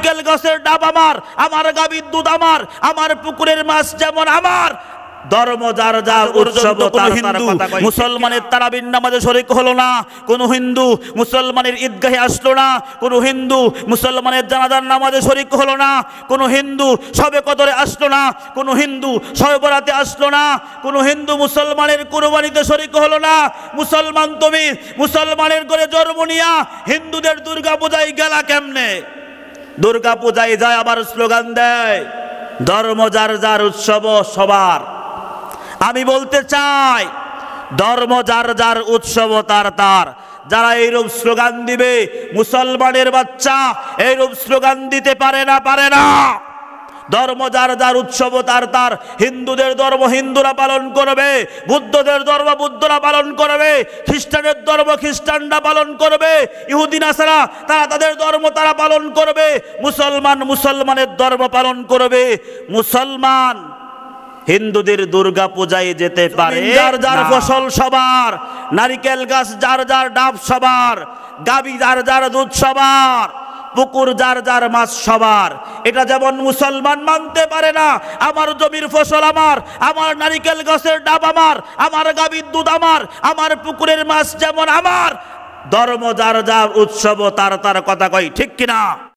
নারিকেল গাছের ডাব আমার গাভীর দুধ আমার পুকুরের মাছ যেমন আমার। ধর্ম যার যার উৎসব, কোন হিন্দু মুসলমানের তারাবির নামাজে শরীক হলো না, কোন হিন্দু মুসলমানের ঈদগাহে আসলো না, কোন হিন্দু মুসলমানের জানাজার নামাজে শরীক হলো না, কোন হিন্দু শবে কদরে আসলো না, কোন হিন্দু শবে বরাতে আসলো না, কোন হিন্দু মুসলমানের কুরবানিতে শরীক হলো না। মুসলমান তুমি মুসলমানের ঘরে জন্ম নিয়া হিন্দুদের দুর্গা পূজায় গেলা কেমনে? দুর্গা পূজায় যায় আবার স্লোগান দেয় ধর্ম যার যার উৎসব সবার। আমি বলতে চাই ধর্ম যার যার উৎসব তার তার। যারা এইরূপ স্লোগান দিবে, মুসলমানের বাচ্চা এইরূপ স্লোগান দিতে পারে না। ধর্ম যার যার উৎসব তার তার। হিন্দুদের ধর্ম হিন্দুরা পালন করবে, বুদ্ধদের ধর্ম বুদ্ধরা পালন করবে, খ্রিস্টানের ধর্ম খ্রিস্টানরা পালন করবে, ইহুদি নাসারা তারা তাদের ধর্ম তারা পালন করবে, মুসলমান মুসলমানের ধর্ম পালন করবে। মুসলমান হিন্দুদের দুর্গা পূজায় যেতে পারে, যার যার ফসল সবার, নারিকেল গাছ যার যার ডাব সবার, গাভী যার যার দুধ সবার, পুকুর যার যার মাছ সবার। এটা যেমন মুসলমান মানতে পারে না আমার জমির ফসল আমার নারিকেল গাছের ডাব আমার গাভীর দুধ আমার পুকুরের মাছ যেমন আমার। ধর্ম যার যার উৎসব তার তার কথা কই, ঠিক কিনা?